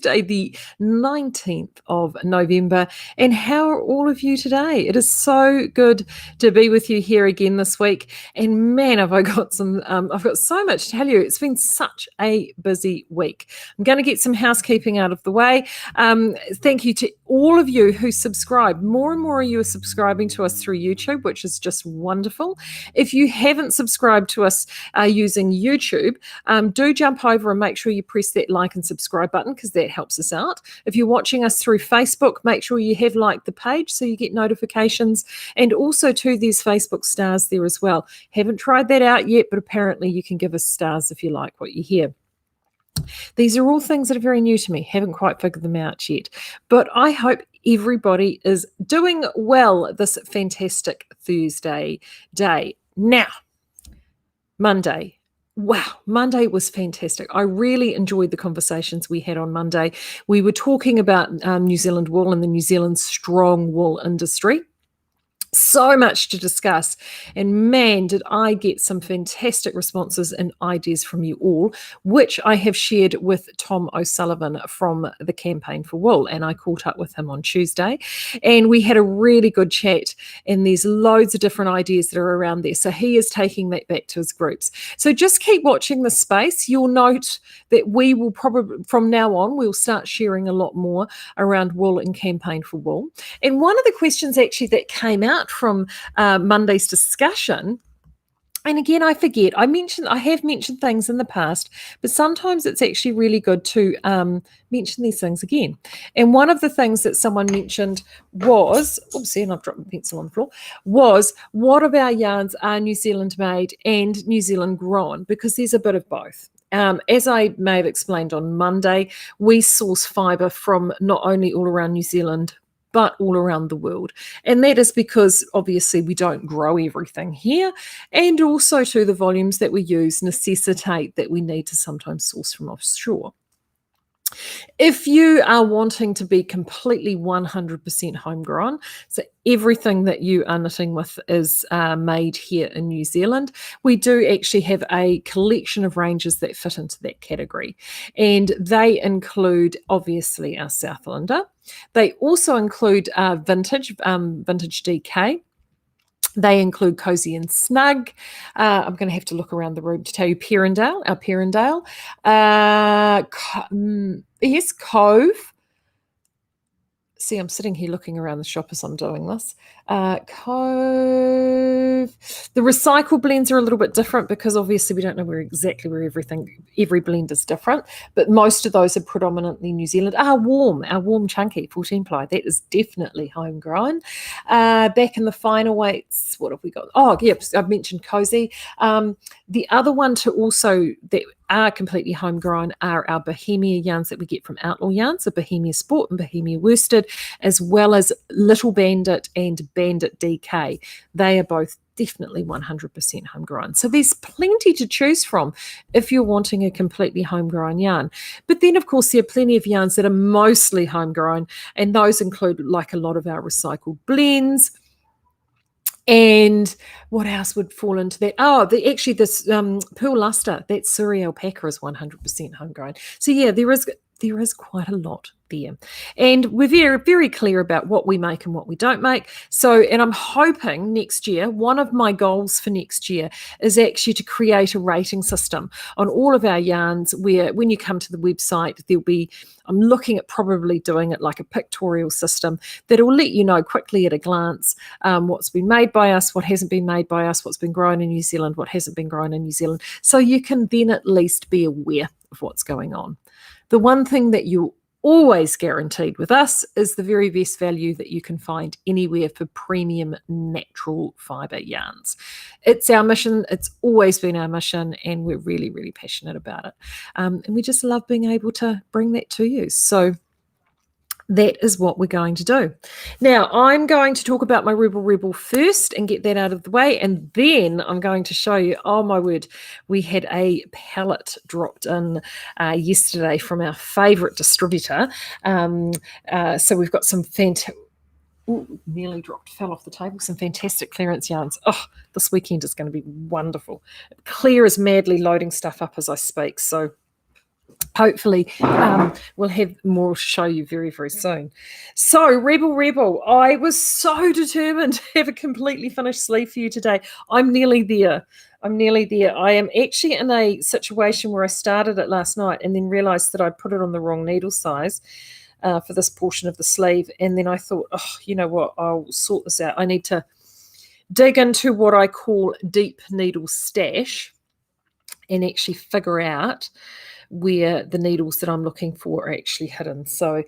Tuesday, the 19th of November. And how are all of you today? It is so good to be with you here again this week. And man, have I got I've got so much to tell you. It's been such a busy week. I'm going to get some housekeeping out of the way. Thank you to all of you who subscribe. More and more of you are subscribing to us through YouTube, which is just wonderful. If you haven't subscribed to us using YouTube, do jump over and make sure you press that like and subscribe button, because that helps us out. If you're watching us through Facebook, make sure you have liked the page so you get notifications. And also too, there's Facebook stars there as well. Haven't tried that out yet, but apparently you can give us stars if you like what you hear. These are all things that are very new to me. Haven't quite figured them out yet. But I hope everybody is doing well this fantastic Thursday day. Now, Monday. Wow, Monday was fantastic. I really enjoyed the conversations we had on Monday. We were talking about New Zealand wool and the New Zealand strong wool industry. So much to discuss, and man, did I get some fantastic responses and ideas from you all, which I have shared with Tom O'Sullivan from the Campaign for Wool, and I caught up with him on Tuesday, and we had a really good chat, and there's loads of different ideas that are around there, so he is taking that back to his groups. So just keep watching the space. You'll note that we will probably, from now on, we'll start sharing a lot more around wool and Campaign for Wool. And one of the questions actually that came out from Monday's discussion, and again, I forget, I have mentioned things in the past, but sometimes it's actually really good to mention these things again. And one of the things that someone mentioned was, oopsie, and I've dropped my pencil on the floor, was what of our yarns are New Zealand made and New Zealand grown? Because there's a bit of both. As I may have explained on Monday, we source fibre from not only all around New Zealand, but all around the world. And that is because obviously we don't grow everything here, and also to the volumes that we use necessitate that we need to sometimes source from offshore. If you are wanting to be completely 100% homegrown, so everything that you are knitting with is made here in New Zealand, we do actually have a collection of ranges that fit into that category. And they include, obviously, our Southlander. They also include vintage DK. They include Cozy and Snug. I'm going to have to look around the room to tell you our Perrindale. Yes, Cove. See, I'm sitting here looking around the shop as I'm doing this. Cove. The recycle blends are a little bit different because obviously we don't know where every blend is different, but most of those are predominantly New Zealand. Our warm chunky 14 ply, that is definitely homegrown. Back in the final weights, what have we got? Oh, yep, I've mentioned Cozy. The other one to also that are completely homegrown are our Bohemia yarns that we get from Outlaw Yarns, so Bohemia Sport and Bohemia Worsted, as well as Little Bandit and Bandit DK. They are both definitely 100% homegrown. So there's plenty to choose from if you're wanting a completely homegrown yarn. But then, of course, there are plenty of yarns that are mostly homegrown, and those include like a lot of our recycled blends. And what else would fall into that? Oh, this Pearl Luster, that Surrey alpaca is 100% homegrown. So yeah, there is quite a lot there. And we're very, very clear about what we make and what we don't make. So, and I'm hoping next year, one of my goals for next year is actually to create a rating system on all of our yarns where when you come to the website, I'm looking at probably doing it like a pictorial system that will let you know quickly at a glance what's been made by us, what hasn't been made by us, what's been grown in New Zealand, what hasn't been grown in New Zealand. So you can then at least be aware of what's going on. The one thing that you always guaranteed with us is the very best value that you can find anywhere for premium natural fibre yarns. It's our mission. It's always been our mission, and we're really, really passionate about it. And we just love being able to bring that to you. So that is what we're going to do. Now, I'm going to talk about my Rebel first and get that out of the way, and then I'm going to show you, oh my word, we had a pallet dropped in yesterday from our favourite distributor. So we've got some fantastic, nearly fell off the table, some fantastic clearance yarns. Oh, this weekend is going to be wonderful. Claire is madly loading stuff up as I speak, so hopefully we'll have more to show you very, very soon. So, Rebel, I was so determined to have a completely finished sleeve for you today. I'm nearly there. I am actually in a situation where I started it last night and then realised that I put it on the wrong needle size for this portion of the sleeve. And then I thought, oh, you know what, I'll sort this out. I need to dig into what I call deep needle stash and actually figure out where the needles that I'm looking for are actually hidden. So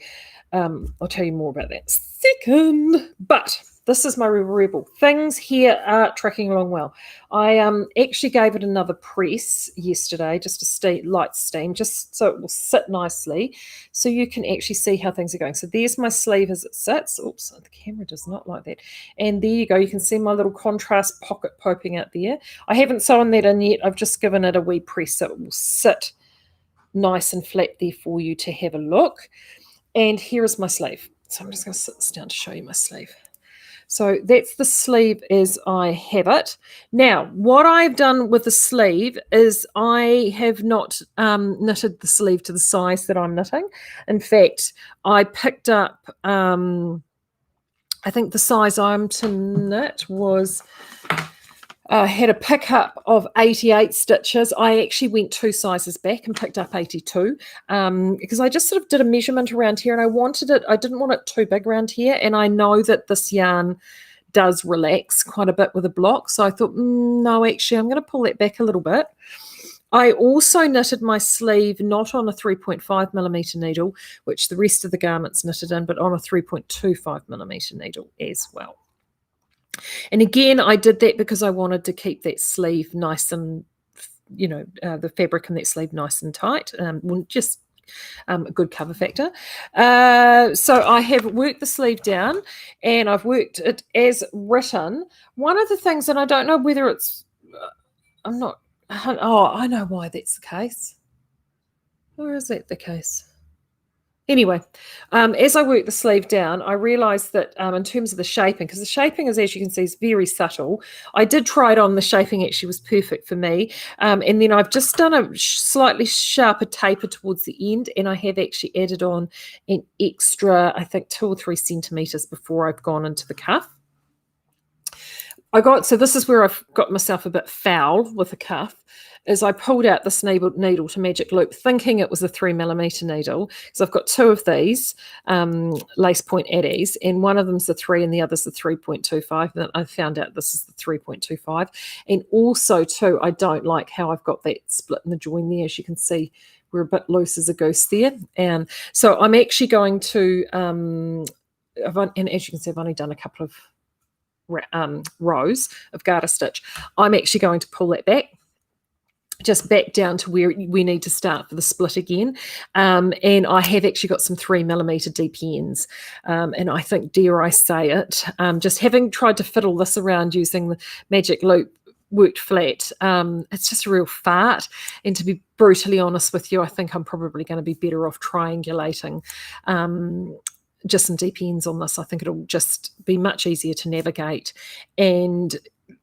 I'll tell you more about that second. But this is my Rebel. Things here are tracking along well. I actually gave it another press yesterday, just a light steam, just so it will sit nicely, so you can actually see how things are going. So there's my sleeve as it sits. Oops, the camera does not like that. And there you go. You can see my little contrast pocket poking out there. I haven't sewn that in yet. I've just given it a wee press so it will sit nice and flat there for you to have a look. And here is my sleeve. So I'm just going to sit this down to show you my sleeve. So that's the sleeve as I have it. Now, what I've done with the sleeve is I have not knitted the sleeve to the size that I'm knitting. In fact, I picked up, I think the size I'm to knit was... had a pickup of 88 stitches. I actually went 2 sizes back and picked up 82 because I just sort of did a measurement around here and I didn't want it too big around here, and I know that this yarn does relax quite a bit with a block, so I thought, no, actually I'm going to pull that back a little bit. I also knitted my sleeve not on a 3.5 millimeter needle, which the rest of the garment's knitted in, but on a 3.25 millimeter needle as well. And again, I did that because I wanted to keep that sleeve nice and, the fabric in that sleeve nice and tight. Just a good cover factor. So I have worked the sleeve down and I've worked it as written. One of the things, and I don't know whether it's, I know why that's the case. Or is that the case? Anyway, as I worked the sleeve down, I realised that in terms of the shaping, because the shaping is, as you can see, is very subtle. I did try it on. The shaping actually was perfect for me. And then I've just done a slightly sharper taper towards the end, and I have actually added on an extra, I think, 2 or 3 centimetres before I've gone into the cuff. So this is where I've got myself a bit foul with the cuff, is I pulled out this needle to magic loop thinking it was a 3 millimeter needle, because I've got 2 of these lace point addies, and one of them's the 3 and the other's the 3.25, and I found out this is the 3.25. And also too, I don't like how I've got that split in the join there. As you can see, we're a bit loose as a goose there, and so I'm actually going to and as you can see, I've only done a couple of rows of garter stitch. I'm actually going to pull that back, just back down to where we need to start for the split again. And I have actually got some 3 millimeter deep ends. And I think, dare I say it, just having tried to fiddle this around using the magic loop worked flat. It's just a real fart. And to be brutally honest with you, I think I'm probably going to be better off triangulating just some deep ends on this. I think it'll just be much easier to navigate and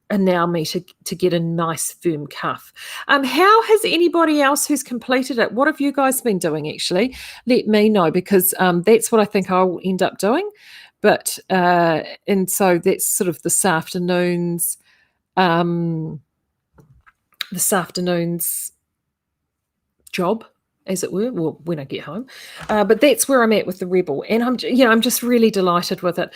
allow me to get a nice firm cuff. How has anybody else who's completed it, what have you guys been doing actually? Let me know, because that's what I think I'll end up doing. But and so that's sort of this afternoon's job, as it were, well, when I get home. But that's where I'm at with the Rebel, and I'm just really delighted with it.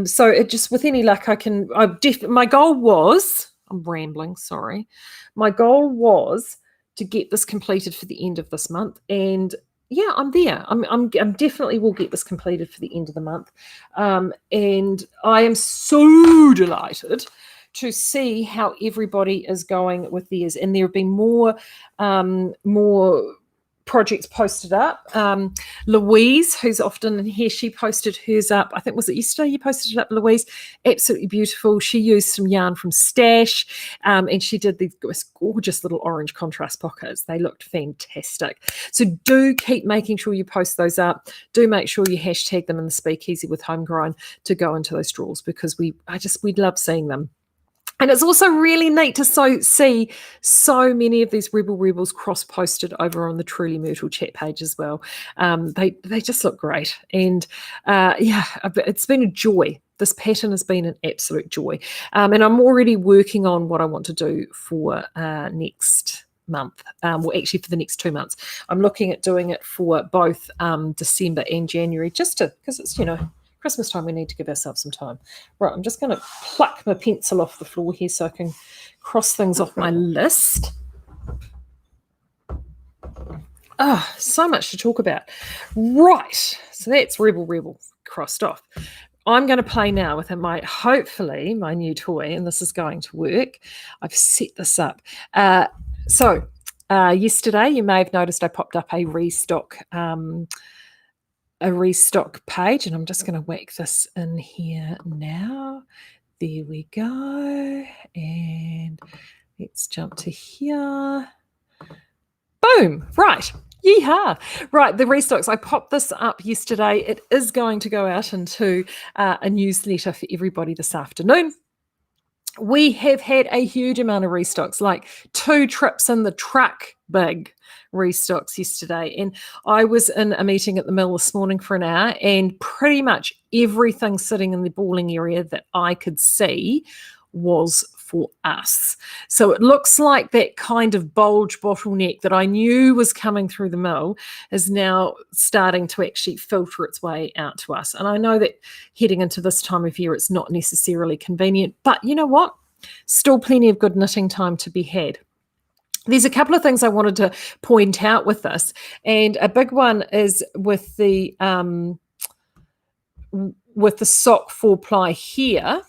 So it just, with any luck, my goal was, I'm rambling, sorry. My goal was to get this completed for the end of this month, and yeah, I'm there. I'm definitely will get this completed for the end of the month, and I am so delighted to see how everybody is going with theirs. And there have been more projects posted up. Louise, who's often in here, she posted hers up. I think, was it yesterday you posted it up, Louise? Absolutely beautiful. She used some yarn from Stash, and she did these gorgeous little orange contrast pockets. They looked fantastic. So do keep making sure you post those up. Do make sure you hashtag them in the Speakeasy with Homegrown to go into those drawers, because we love seeing them. And it's also really neat to see so many of these Rebels cross-posted over on the Truly Myrtle chat page as well. They just look great. And yeah, it's been a joy. This pattern has been an absolute joy. And I'm already working on what I want to do for next month. Well, actually for the next 2 months. I'm looking at doing it for both December and January, just because it's, Christmas time, we need to give ourselves some time. Right, I'm just going to pluck my pencil off the floor here so I can cross things off my list. Oh, so much to talk about. Right, so that's Rebel crossed off. I'm going to play now with hopefully my new toy, and this is going to work. I've set this up. So yesterday, you may have noticed I popped up a restock page, and I'm just going to whack this in here now. There we go. And let's jump to here. Boom. Right. Yeehaw. Right. The restocks. I popped this up yesterday. It is going to go out into a newsletter for everybody this afternoon. We have had a huge amount of restocks, like 2 trips in the truck big restocks yesterday. And I was in a meeting at the mill this morning for an hour, and pretty much everything sitting in the balling area that I could see was for us. So it looks like that kind of bulge bottleneck that I knew was coming through the mill is now starting to actually filter its way out to us. And I know that heading into this time of year, it's not necessarily convenient, but you know what? Still plenty of good knitting time to be had. There's a couple of things I wanted to point out with this, and a big one is with the sock 4-ply here.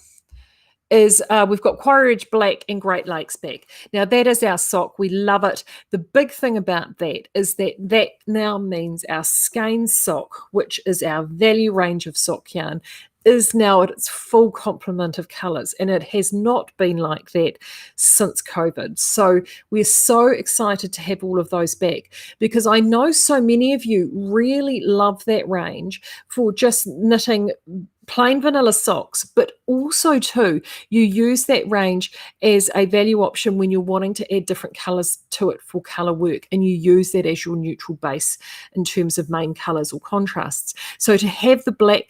We've got Quarry Ridge Black and Great Lakes back. Now, that is our sock. We love it. The big thing about that is that now means our Skeinz sock, which is our value range of sock yarn, is now at its full complement of colours, and it has not been like that since COVID. So we're so excited to have all of those back, because I know so many of you really love that range for just knitting plain vanilla socks, but also too, you use that range as a value option when you're wanting to add different colours to it for colour work, and you use that as your neutral base in terms of main colours or contrasts. So to have the black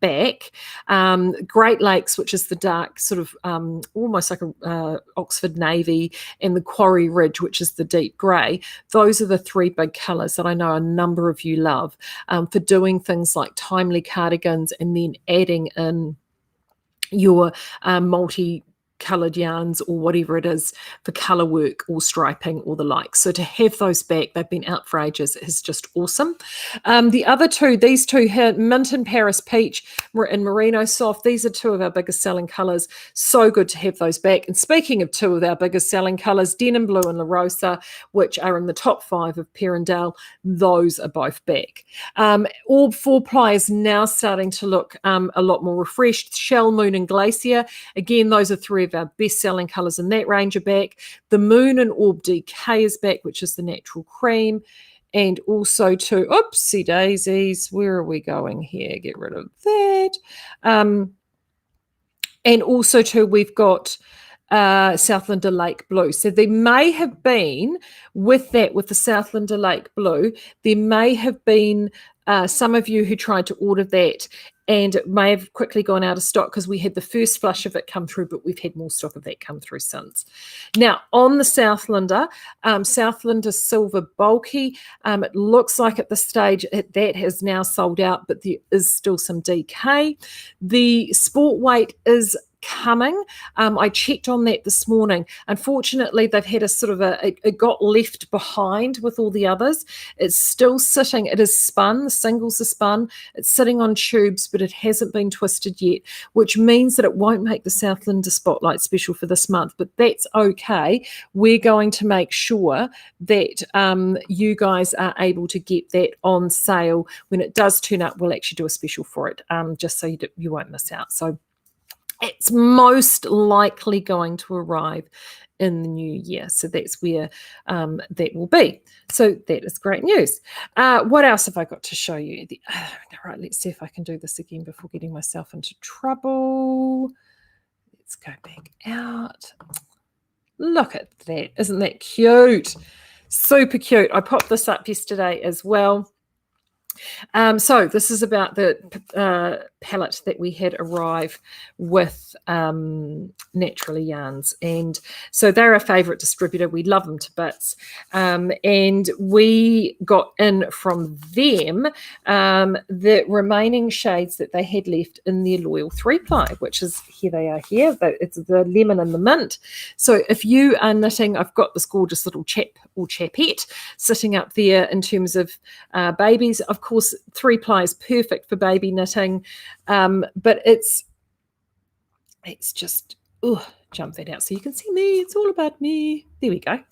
back, Great Lakes, which is the dark sort of almost like a Oxford navy, and the Quarry Ridge, which is the deep grey, those are the 3 big colours that I know a number of you love for doing things like timely cardigans, and then adding in your multi-coloured yarns or whatever it is for colour work or striping or the like. So to have those back, they've been out for ages, is just awesome. The other two, these two here, Mint and Paris Peach and Merino Soft, these are 2 of our biggest selling colours. So good to have those back. And speaking of 2 of our biggest selling colours, Denim Blue and La Rosa, which are in the top 5 of Perrindale, those are both back. Orb 4-ply is now starting to look a lot more refreshed. Shell, Moon and Glacier, again, those are 3 of our best-selling colours in that range are back. The Moon and Orb DK is back, which is the natural cream. And also to, oopsie daisies, where are we going here? Get rid of that. And also to, we've got Southlander Lake Blue. So there may have been, with the Southlander Lake Blue, there may have been some of you who tried to order that, and it may have quickly gone out of stock because we had the first flush of it come through, but we've had more stock of that come through since. Now, on the Southlander, Southlander Silver Bulky, it looks like at this stage that has now sold out, but there is still some DK. The Sport Weight is coming. I checked on that this morning. Unfortunately, they've had a sort of it got left behind with all the others. It's still sitting. It is spun. The singles are spun. It's sitting on tubes, but it hasn't been twisted yet, which means that it won't make the Southlander Spotlight special for this month, but that's okay. We're going to make sure that you guys are able to get that on sale. When it does turn up, we'll actually do a special for it, just so you won't miss out. So it's most likely going to arrive in the new year. So that's where that will be. So that is great news. What else have I got to show you? Right, let's see if I can do this again before getting myself into trouble. Let's go back out. Look at that. Isn't that cute? Super cute. I popped this up yesterday as well. So this is about the palette that we had arrive with Naturally Yarns. And so they're a favourite distributor. We love them to bits. And we got in from them the remaining shades that they had left in their Loyal 3-ply, which is, here they are here. It's the lemon and the mint. So if you are knitting, I've got this gorgeous little chap or chapette sitting up there in terms of babies. Of course, 3-ply is perfect for baby knitting, but it's just, jump that out so you can see me. It's all about me. There we go.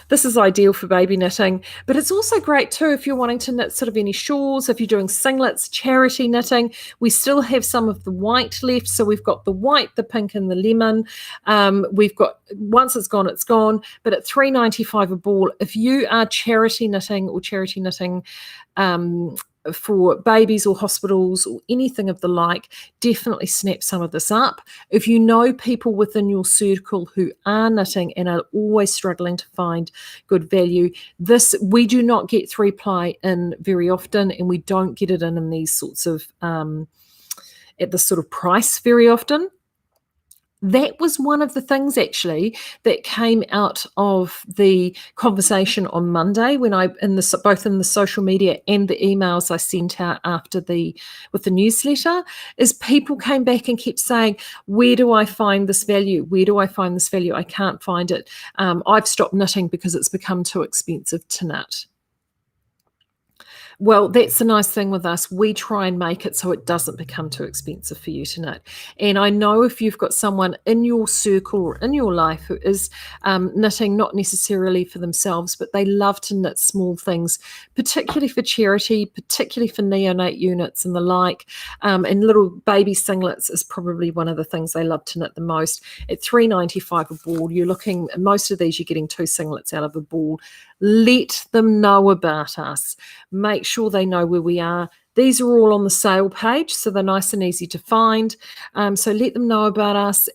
This is ideal for baby knitting, but it's also great too if you're wanting to knit sort of any shawls, if you're doing singlets, charity knitting. We still have some of the white left, so we've got the white, the pink, and the lemon. We've got, once it's gone, but at $3.95 a ball, if you are charity knitting for babies or hospitals or anything of the like, definitely snap some of this up. If you know people within your circle who are knitting and are always struggling to find good value, we do not get 3-ply in very often, and we don't get it in these sorts of at this sort of price very often. That was one of the things actually that came out of the conversation on Monday when both in the social media and the emails I sent out with the newsletter, is people came back and kept saying, where do I find this value? Where do I find this value? I can't find it. I've stopped knitting because it's become too expensive to knit. Well, that's the nice thing with us. We try and make it so it doesn't become too expensive for you to knit. And I know if you've got someone in your circle or in your life who is knitting, not necessarily for themselves, but they love to knit small things, particularly for charity, particularly for neonate units and the like, and little baby singlets is probably one of the things they love to knit the most. At $3.95 a ball, most of these you're getting 2 singlets out of a ball. Let them know about us. Make sure they know where we are. These are all on the sale page, so they're nice and easy to find. So let them know about us,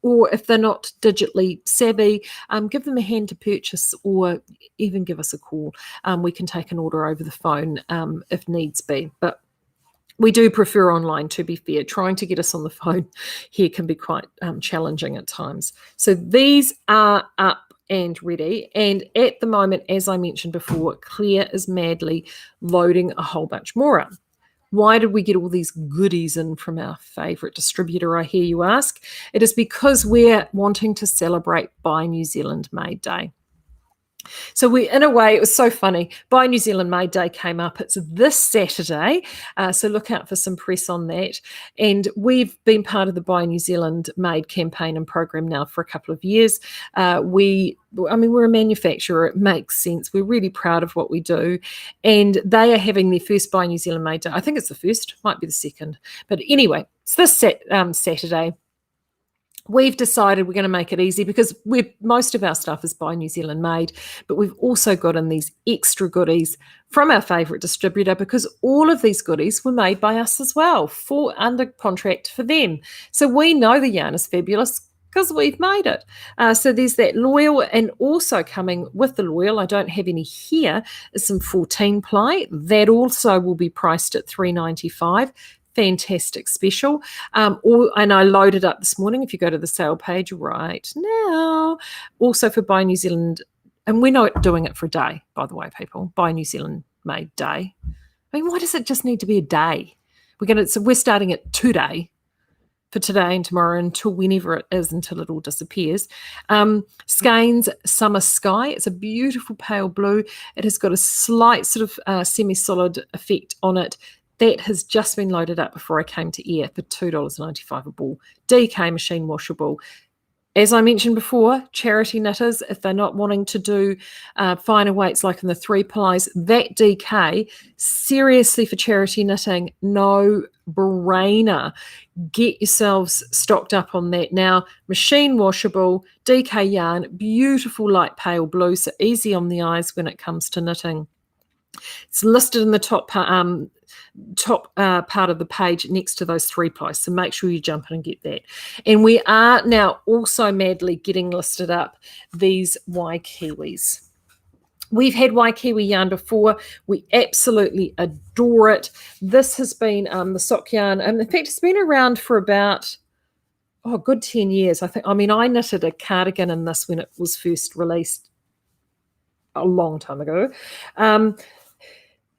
or if they're not digitally savvy, give them a hand to purchase, or even give us a call. We can take an order over the phone if needs be. But we do prefer online, to be fair. Trying to get us on the phone here can be quite challenging at times. So these are up and ready. And at the moment, as I mentioned before, Claire is madly loading a whole bunch more up. Why did we get all these goodies in from our favourite distributor, I hear you ask? It is because we're wanting to celebrate Buy New Zealand Made Day. So in a way, it was so funny. Buy New Zealand Made Day came up. It's this Saturday, so look out for some press on that. And we've been part of the Buy New Zealand Made campaign and program now for a couple of years. We're a manufacturer. It makes sense. We're really proud of what we do. And they are having their first Buy New Zealand Made Day. I think it's the first, might be the second. But anyway, it's this Saturday. We've decided we're going to make it easy because most of our stuff is Buy New Zealand made, but we've also got in these extra goodies from our favourite distributor, because all of these goodies were made by us as well, under contract for them. So we know the yarn is fabulous because we've made it. So there's that Loyal, and also coming with the Loyal, I don't have any here, is some 14-ply. That also will be priced at $3.95. Fantastic special. And I loaded up this morning, if you go to the sale page right now, also for Buy New Zealand, and we're not doing it for a day, by the way, people. Buy New Zealand Made Day. I mean, why does it just need to be a day? We're starting it today, for today and tomorrow, until whenever it is, until it all disappears. Skeinz Summer Sky. It's a beautiful pale blue. It has got a slight sort of semi-solid effect on it. That has just been loaded up before I came to air for $2.95 a ball. DK machine washable. As I mentioned before, charity knitters, if they're not wanting to do finer weights like in the 3-plies, that DK, seriously for charity knitting, no brainer. Get yourselves stocked up on that now. Machine washable, DK yarn, beautiful light pale blue, so easy on the eyes when it comes to knitting. It's listed in the top part of the page next to those 3 ply, so make sure you jump in and get that. And we are now also madly getting listed up these Waikiwis. We've had Waikiwi yarn before. We absolutely adore it. This has been the sock yarn, and in fact, it's been around for about a good 10 years, I think. I mean, I knitted a cardigan in this when it was first released a long time ago.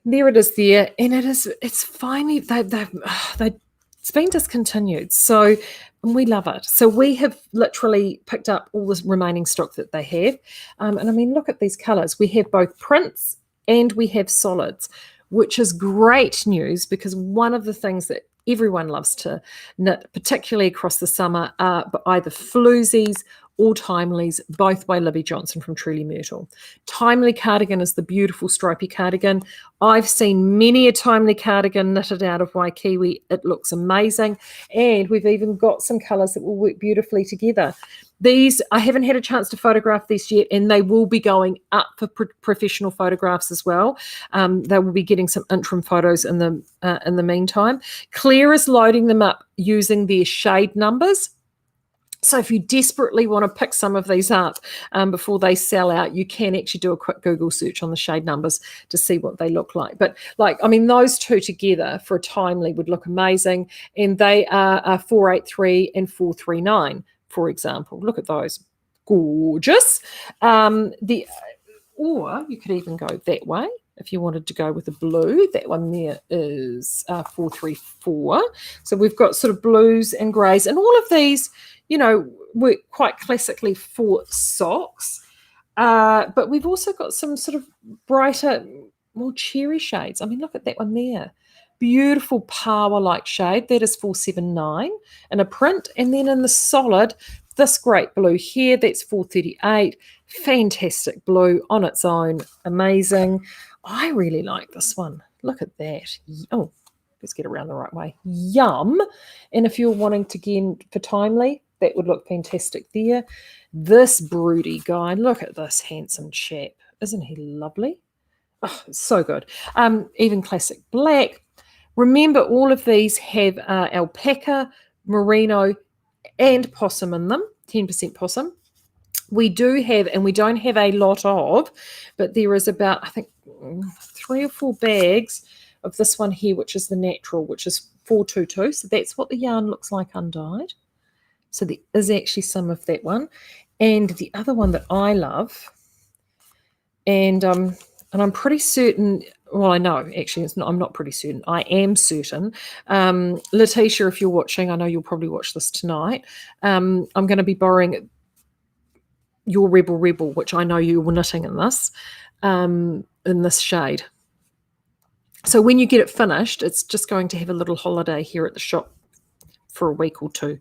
There it is there, and it's finally, it's been discontinued, so we love it. So we have literally picked up all this remaining stock that they have, and I mean, look at these colours. We have both prints and we have solids, which is great news, because one of the things that everyone loves to knit, particularly across the summer, are either floozies or timelies, both by Libby Johnson from Truly Myrtle. Timely cardigan is the beautiful stripy cardigan. I've seen many a timely cardigan knitted out of Waikiwi. It looks amazing, and we've even got some colours that will work beautifully together. These, I haven't had a chance to photograph these yet, and they will be going up for professional photographs as well. They will be getting some interim photos in the meantime. Claire is loading them up using their shade numbers. So if you desperately want to pick some of these up before they sell out, you can actually do a quick Google search on the shade numbers to see what they look like. But I mean, those two together for a timely would look amazing. And they are 483 and 439, for example. Look at those. Gorgeous. Or you could even go that way. If you wanted to go with a blue, that one there is 434. So we've got sort of blues and greys, and all of these, work quite classically for socks. But we've also got some sort of brighter, more cherry shades. I mean, look at that one there. Beautiful power-like shade. That is 479 in a print. And then in the solid, this great blue here, that's 438. Fantastic blue on its own. Amazing. I really like this one. Look at that. Oh, let's get around the right way. Yum. And if you're wanting to get for timely, that would look fantastic there. This broody guy, look at this handsome chap. Isn't he lovely? Oh, so good. Even classic black. Remember, all of these have alpaca, merino, and possum in them, 10% possum. We do have, and we don't have a lot of, but there is about, I think, 3 or 4 bags of this one here, which is the natural, which is 422. So that's what the yarn looks like undyed. So there is actually some of that one. And the other one that I love, and I'm pretty certain, well, I know, actually, I'm not pretty certain. I am certain. Letitia, if you're watching, I know you'll probably watch this tonight. I'm going to be borrowing your Rebel, which I know you were knitting in this shade. So when you get it finished, it's just going to have a little holiday here at the shop for a week or two,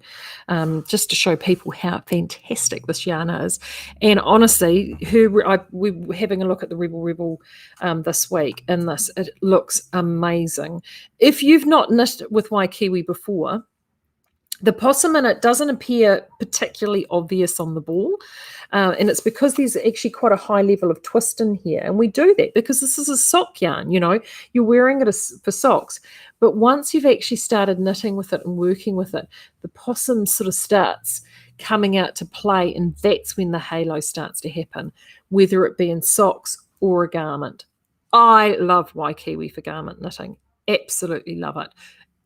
just to show people how fantastic this yarn is. And honestly, we were having a look at the Rebel this week, and it looks amazing. If you've not knit with Waikiwi before, the possum in it doesn't appear particularly obvious on the ball, and it's because there's actually quite a high level of twist in here. And we do that because this is a sock yarn, you're wearing it for socks. But once you've actually started knitting with it and working with it, the possum sort of starts coming out to play, and that's when the halo starts to happen, whether it be in socks or a garment. I love Waikiwi for garment knitting. Absolutely love it.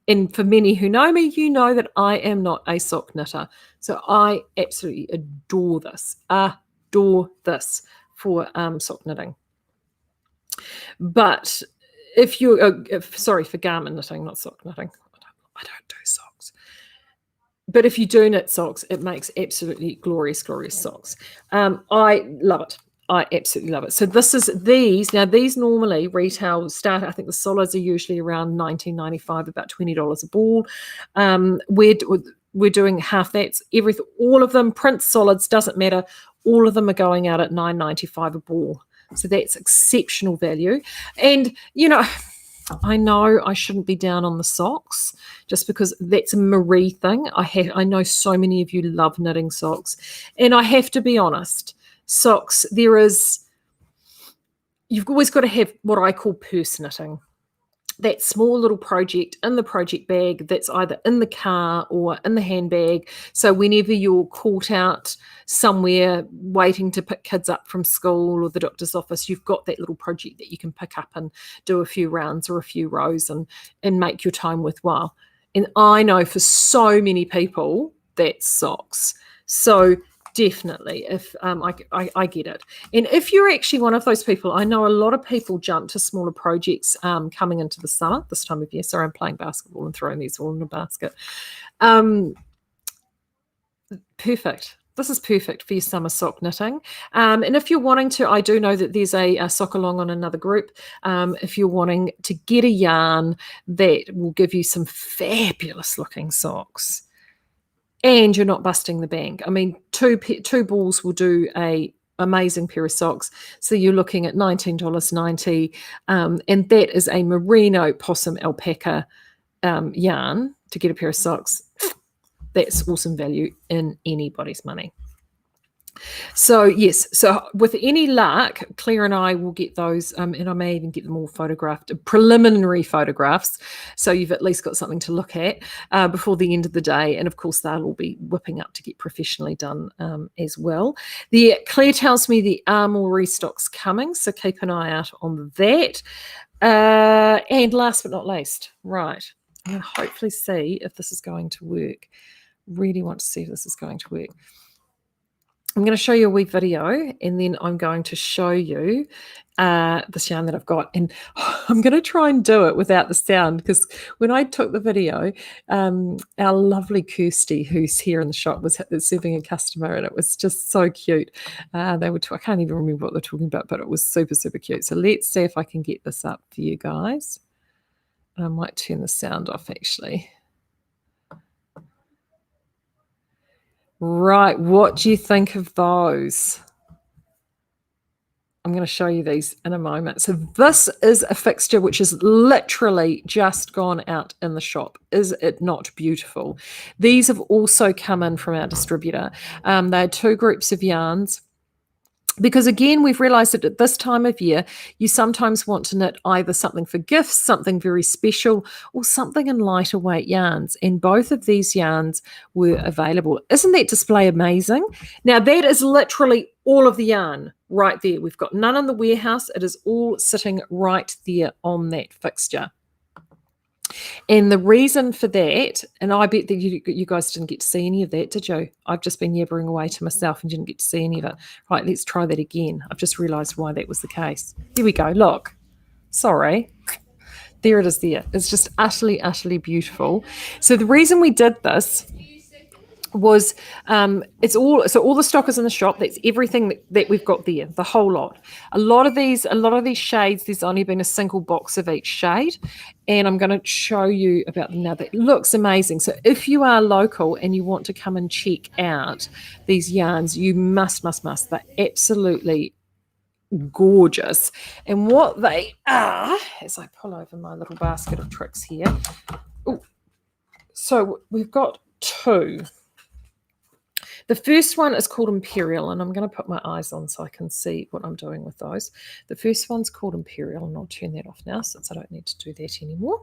And for many who know me, you know that I am not a sock knitter. So I absolutely adore this for sock knitting. But if you're, for garment knitting, not sock knitting. I don't do socks. But if you do knit socks, it makes absolutely glorious, glorious socks. I love it. I absolutely love it. So these normally retail start, I think the solids are usually around $19.95, about $20 a ball. We're doing half that. All of them, prints, solids, doesn't matter. All of them are going out at $9.95 a ball. So that's exceptional value. And, I know I shouldn't be down on the socks just because that's a Marie thing. I know so many of you love knitting socks. And I have to be honest, socks, there is you've always got to have what I call purse knitting. That small little project in the project bag that's either in the car or in the handbag. So whenever you're caught out somewhere waiting to pick kids up from school or the doctor's office, you've got that little project that you can pick up and do a few rounds or a few rows and make your time worthwhile. And I know for so many people, that's socks. So definitely, if I get it. And if you're actually one of those people, I know a lot of people jump to smaller projects coming into the summer, this time of year. Sorry, I'm playing basketball and throwing these all in a basket. Perfect. This is perfect for your summer sock knitting. And if you're wanting to, I do know that there's a sock along on another group. If you're wanting to get a yarn that will give you some fabulous looking socks, and you're not busting the bank. I mean, two balls will do a amazing pair of socks. So you're looking at $19.90, and that is a merino possum alpaca yarn to get a pair of socks. That's awesome value in anybody's money. So yes, so with any luck, Claire and I will get those, and I may even get them all photographed, preliminary photographs, so you've at least got something to look at before the end of the day. And of course, they'll all be whipping up to get professionally done as well. Claire tells me the more restock's coming, so keep an eye out on that. And last but not least, right, I'm going to hopefully see if this is going to work. Really want to see if this is going to work. I'm going to show you a wee video, and then I'm going to show you this yarn that I've got. And I'm going to try and do it without the sound, because when I took the video, our lovely Kirsty, who's here in the shop, was serving a customer, and it was just so cute. I can't even remember what they're talking about, but it was super, super cute. So let's see if I can get this up for you guys. I might turn the sound off, actually. Right, what do you think of those? I'm going to show you these in a moment. So this is a fixture which is literally just gone out in the shop. Is it not beautiful? These have also come in from our distributor. They're two groups of yarns. Because again, we've realized that at this time of year, you sometimes want to knit either something for gifts, something very special, or something in lighter weight yarns. And both of these yarns were available. Isn't that display amazing? Now, that is literally all of the yarn right there. We've got none in the warehouse. It is all sitting right there on that fixture. And the reason for that, and I bet that you guys didn't get to see any of that, did you? I've just been yabbering away to myself and didn't get to see any of it. Right, let's try that again. I've just realised why that was the case. Here we go. Look. Sorry. There it is there. It's just utterly, utterly beautiful. So the reason we did this was all the stock is in the shop. That's everything that we've got there, the whole lot. A lot of these shades, there's only been a single box of each shade, and I'm going to show you about them now. That looks amazing. So if you are local and you want to come and check out these yarns, you must. They're absolutely gorgeous. And what they are, as I pull over my little basket of tricks here. Ooh, so we've got two. The first one is called Imperial, and I'm going to put my eyes on so I can see what I'm doing with those. The first one's called Imperial, and I'll turn that off now since I don't need to do that anymore.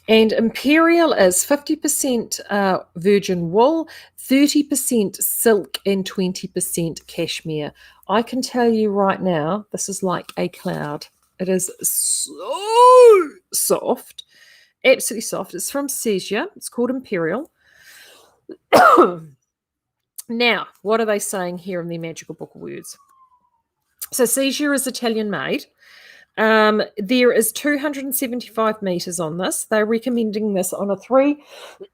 And Imperial is 50% virgin wool, 30% silk, and 20% cashmere. I can tell you right now, this is like a cloud. It is so soft, absolutely soft. It's from Sesia. It's called Imperial. Now, what are they saying here in their magical book of words? So Sesia is Italian made. There is 275 meters on this. They're recommending this on a 3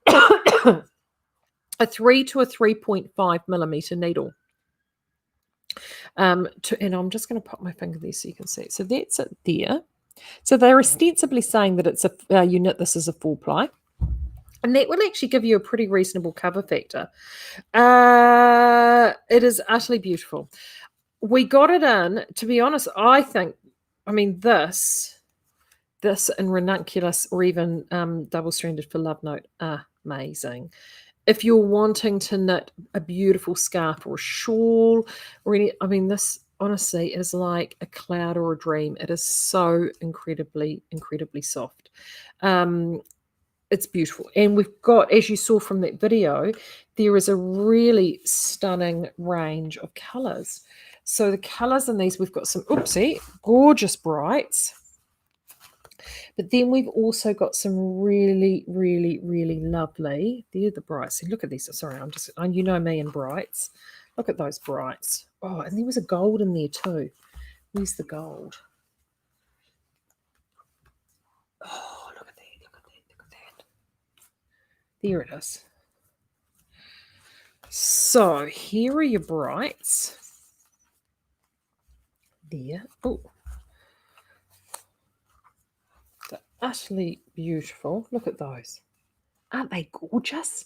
to a 3.5 millimeter needle. And I'm just going to pop my finger there so you can see it. So that's it there. So they're ostensibly saying that it's you knit this as a 4-ply. And that will actually give you a pretty reasonable cover factor. It is utterly beautiful. We got it in, to be honest, this in ranunculus or even double-stranded for Love Note, amazing. If you're wanting to knit a beautiful scarf or a shawl or this honestly, it is like a cloud or a dream. It is so incredibly, incredibly soft. It's beautiful. And we've got, as you saw from that video, there is a really stunning range of colours. So the colours in these, we've got some, oopsie, gorgeous brights. But then we've also got some really, really, really lovely, they're the brights. See, look at these. Sorry, you know me and brights. Look at those brights. Oh, and there was a gold in there too. Where's the gold? Oh, look at that, look at that, look at that. There it is. So here are your brights. There. Oh, they're utterly beautiful. Look at those. Aren't they gorgeous?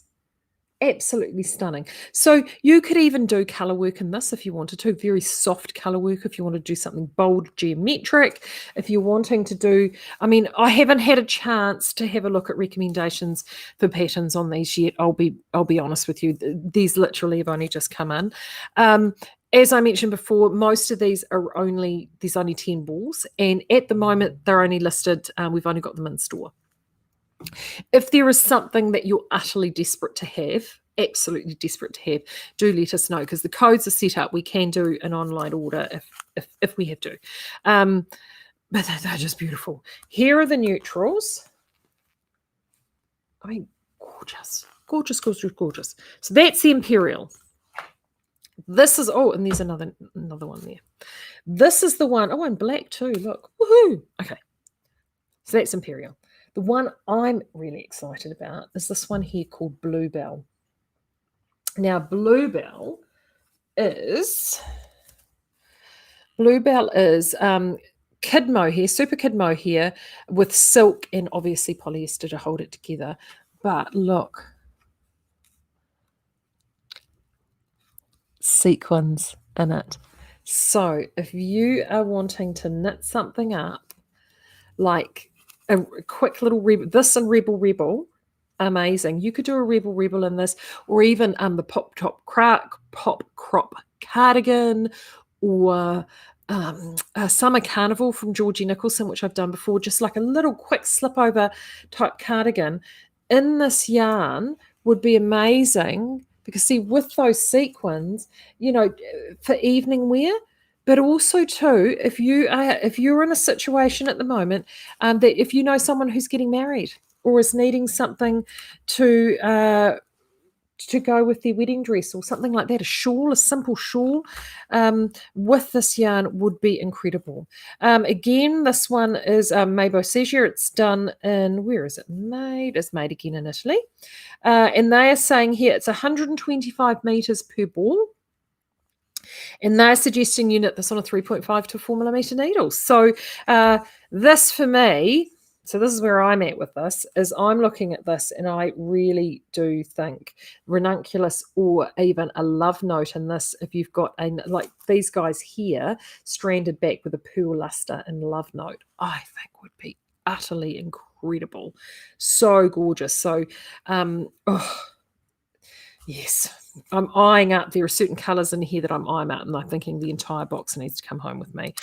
Absolutely stunning. So you could even do colour work in this if you wanted to, very soft colour work if you want to do something bold, geometric. If you're wanting to do, I mean, I haven't had a chance to have a look at recommendations for patterns on these yet. I'll be honest with you. These literally have only just come in. As I mentioned before, most of these are there's only 10 balls, and at the moment they're only listed, we've only got them in store. If there is something that you're utterly desperate to have, absolutely desperate to have, do let us know, because the codes are set up. We can do an online order if we have to. But they're just beautiful. Here are the neutrals. I mean, gorgeous, gorgeous, gorgeous, gorgeous. So that's the Imperial. This is, oh, and there's another one there. This is the one, oh, and black too, look. Woohoo! Okay. So that's Imperial. The one I'm really excited about is this one here called Bluebell. Now, Bluebell is kid mohair, super kid mohair with silk and obviously polyester to hold it together. But look, sequins in it. So if you are wanting to knit something up, like a quick little rebel, this and Rebel, amazing. You could do a Rebel in this, or even the pop crop cardigan, or a Summer Carnival from Georgie Nicholson, which I've done before, just like a little quick slip over type cardigan in this yarn would be amazing, because see, with those sequins, you know, for evening wear. But also too, if you're in a situation at the moment that if you know someone who's getting married or is needing something to go with their wedding dress or something like that, a simple shawl with this yarn would be incredible. Again, this one is made by Seizure. It's done in, where is it made? It's made again in Italy. And they are saying here it's 125 meters per ball. And they're suggesting you knit this on a 3.5 to 4 millimeter needle. So this for me, so this is where I'm at with this, is I'm looking at this and I really do think ranunculus or even a love note in this, if you've got like these guys here, stranded back with a pearl luster and love note, I think would be utterly incredible. So gorgeous. So, yes, I'm eyeing up. There are certain colours in here that I'm eyeing up, and I'm thinking the entire box needs to come home with me.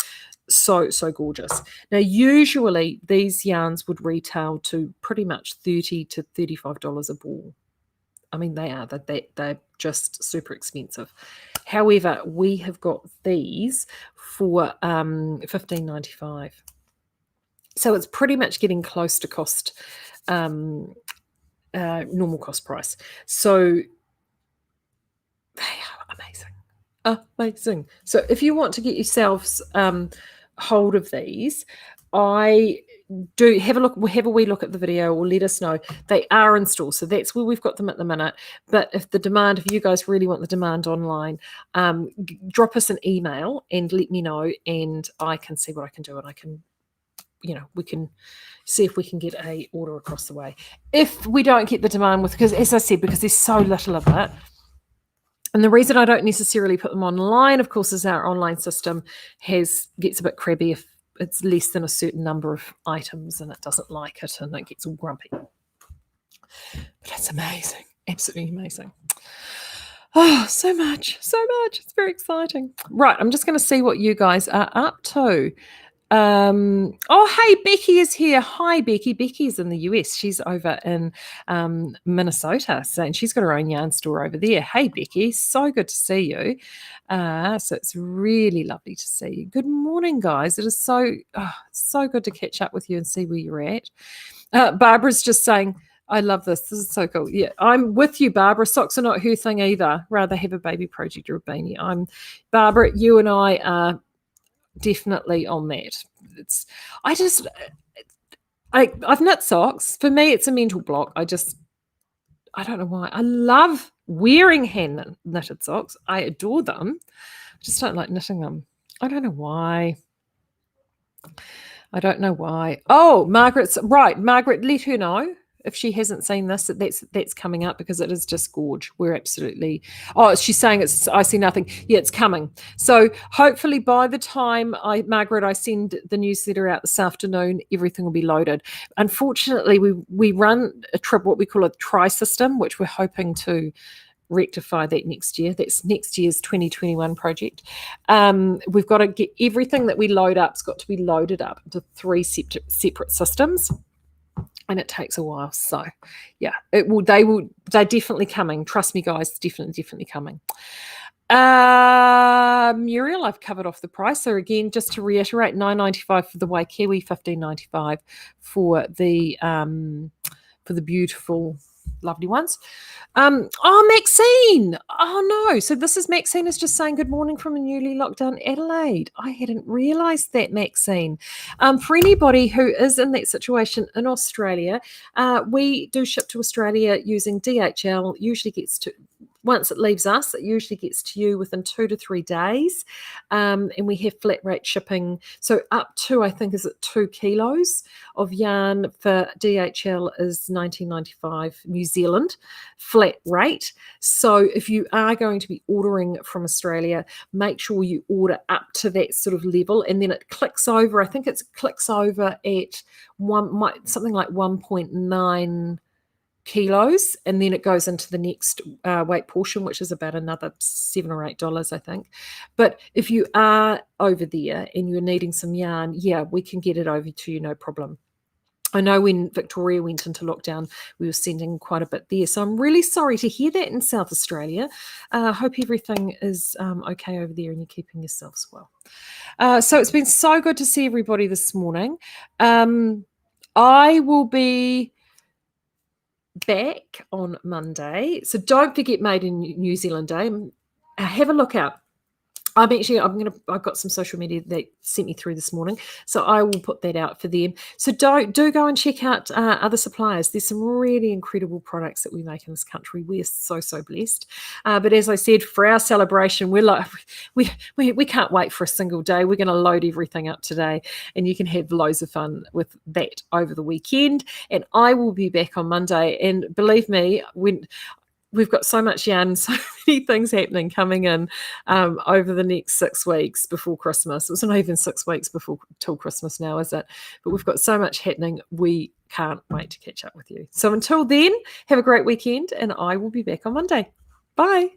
So gorgeous. Now, usually these yarns would retail to pretty much $30 to $35 a ball. I mean, they're just super expensive. However, we have got these for $15.95. So it's pretty much getting close to cost, normal cost price. So they are amazing. So if you want to get yourselves hold of these, I do have a wee look at the video, or let us know. They are in store, so that's where we've got them at the minute. But if you guys really want the demand online, drop us an email and let me know, and I can see what I can do, and I can, we can see if we can get a order across the way. If we don't get the demand because as I said, because there's so little of it. And the reason I don't necessarily put them online, of course, is our online system gets a bit crabby if it's less than a certain number of items, and it doesn't like it, and it gets all grumpy. But it's amazing, absolutely amazing. Oh, so much, so much. It's very exciting. Right, I'm just going to see what you guys are up to. Oh, hey, Becky is here. Hi, Becky. Becky's in the US. She's over in Minnesota, so, and she's got her own yarn store over there. Hey, Becky, so good to see you. So it's really lovely to see you. Good morning, guys. It is so good to catch up with you and see where you're at. Barbara's just saying, I love this. This is so cool. Yeah, I'm with you, Barbara. Socks are not her thing either. Rather have a baby project or a beanie. Barbara, you and I are definitely on that. It's I've knit socks. For me, it's a mental block. I don't know why. I love wearing hand knitted socks. I adore them. I just don't like knitting them. I don't know why. Oh, Margaret's right. Margaret, let her know if she hasn't seen this that's coming up, because it is just gorge. We're absolutely. Oh, she's saying I see nothing. Yeah, it's coming. So hopefully by the time Margaret, I send the newsletter out this afternoon, everything will be loaded. Unfortunately, we run what we call a tri system, which we're hoping to rectify that next year. That's next year's 2021 project. We've got to get everything that we load up. It's got to be loaded up into 3 separate systems, and it takes a while. So yeah, they're definitely coming. Trust me, guys, definitely coming. Muriel, I've covered off the price. So again, just to reiterate, $9.95 for the Waikiwi, $15.95 for the beautiful, lovely ones. Maxine. Oh no. So this is Maxine is just saying good morning from a newly locked down Adelaide. I hadn't realised that, Maxine. For anybody who is in that situation in Australia, we do ship to Australia using DHL. Usually gets to once it leaves us, it usually gets to you within 2 to 3 days. And we have flat rate shipping. So up to, I think, is it 2 kilos of yarn for DHL is $19.95 New Zealand flat rate. So if you are going to be ordering from Australia, make sure you order up to that sort of level, and then it clicks over. I think it clicks over at something like 1.9 kilos, and then it goes into the next weight portion, which is about another $7 or $8, I think. But if you are over there and you're needing some yarn, yeah, we can get it over to you, no problem. I know when Victoria went into lockdown, we were sending quite a bit there. So I'm really sorry to hear that in South Australia. Hope everything is okay over there and you're keeping yourselves well. So it's been so good to see everybody this morning. I will be back on Monday. So don't forget Made in New Zealand Day. Have a look out. I've got some social media that sent me through this morning, so I will put that out for them. So do go and check out other suppliers. There's some really incredible products that we make in this country. We're so blessed. But as I said, for our celebration, we're like we can't wait for a single day. We're going to load everything up today, and you can have loads of fun with that over the weekend. And I will be back on Monday. And believe me, we've got so much yarn, so many things happening coming in over the next 6 weeks before Christmas. It's not even 6 weeks till Christmas now, is it? But we've got so much happening. We can't wait to catch up with you. So until then, have a great weekend, and I will be back on Monday. Bye.